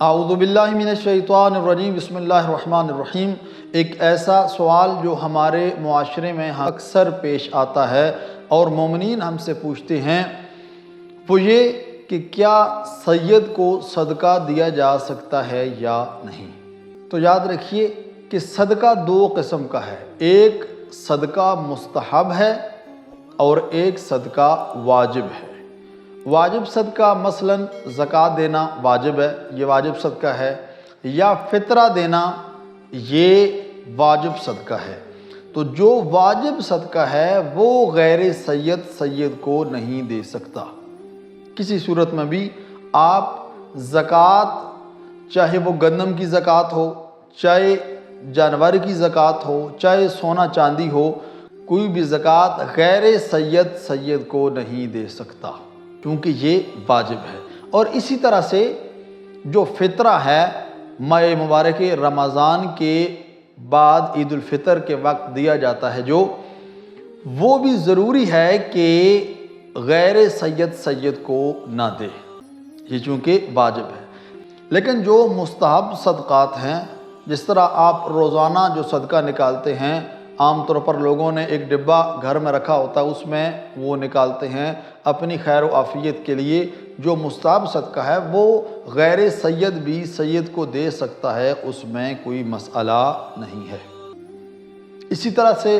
اعوذ باللہ من الشیطان الرجیم، بسم اللہ الرحمن الرحیم۔ ایک ایسا سوال جو ہمارے معاشرے میں اکثر پیش آتا ہے اور مومنین ہم سے پوچھتے ہیں، وہ یہ کہ کیا سید کو صدقہ دیا جا سکتا ہے یا نہیں۔ تو یاد رکھیے کہ صدقہ دو قسم کا ہے، ایک صدقہ مستحب ہے اور ایک صدقہ واجب ہے۔ واجب صدقہ مثلا زکوٰۃ دینا واجب ہے، یہ واجب صدقہ ہے، یا فطرہ دینا یہ واجب صدقہ ہے۔ تو جو واجب صدقہ ہے وہ غیر سید کو نہیں دے سکتا۔ کسی صورت میں بھی آپ زکوٰۃ، چاہے وہ گندم کی زکوٰۃ ہو، چاہے جانور کی زکوٰۃ ہو، چاہے سونا چاندی ہو، کوئی بھی زکوٰۃ غیر سید کو نہیں دے سکتا، کیونکہ یہ واجب ہے۔ اور اسی طرح سے جو فطرہ ہے، ماہ مبارک رمضان کے بعد عید الفطر کے وقت دیا جاتا ہے جو، وہ بھی ضروری ہے کہ غیر سید کو نہ دے، یہ چونکہ واجب ہے۔ لیکن جو مستحب صدقات ہیں، جس طرح آپ روزانہ جو صدقہ نکالتے ہیں، عام طور پر لوگوں نے ایک ڈبہ گھر میں رکھا ہوتا ہے، اس میں وہ نکالتے ہیں اپنی خیر و عافیت کے لیے۔ جو مستحب صدقہ ہے وہ غیر سید بھی سید کو دے سکتا ہے، اس میں کوئی مسئلہ نہیں ہے۔ اسی طرح سے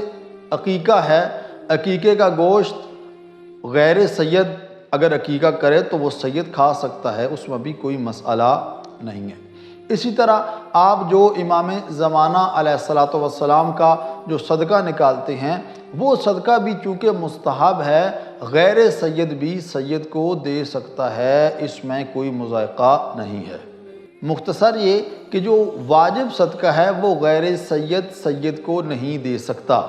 عقیقہ ہے، عقیقے کا گوشت غیر سید اگر عقیقہ کرے تو وہ سید کھا سکتا ہے، اس میں بھی کوئی مسئلہ نہیں ہے۔ اسی طرح آپ جو امام زمانہ علیہ السلام کا جو صدقہ نکالتے ہیں، وہ صدقہ بھی چونکہ مستحب ہے، غیر سید بھی سید کو دے سکتا ہے، اس میں کوئی مضائقہ نہیں ہے۔ مختصر یہ کہ جو واجب صدقہ ہے وہ غیر سید کو نہیں دے سکتا،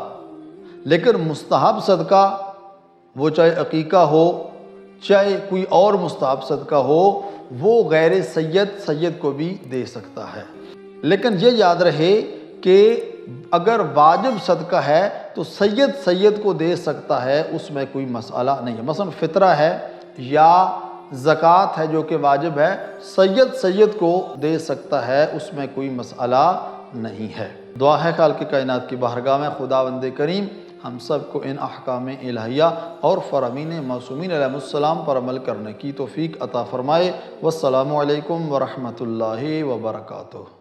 لیکن مستحب صدقہ وہ چاہے عقیقہ ہو، چاہے کوئی اور مستحب صدقہ ہو، وہ غیر سید کو بھی دے سکتا ہے۔ لیکن یہ یاد رہے کہ اگر واجب صدقہ ہے تو سید کو دے سکتا ہے، اس میں کوئی مسئلہ نہیں ہے۔ مثلا فطرہ ہے یا زکوٰۃ ہے جو کہ واجب ہے، سید کو دے سکتا ہے، اس میں کوئی مسئلہ نہیں ہے۔ دعا ہے خالق کائنات کی بارگاہ میں خداوند کریم ہم سب کو ان احکام الہیہ اور فرامین معصومین علیہ السلام پر عمل کرنے کی توفیق عطا فرمائے۔ والسلام علیکم ورحمۃ اللہ وبرکاتہ۔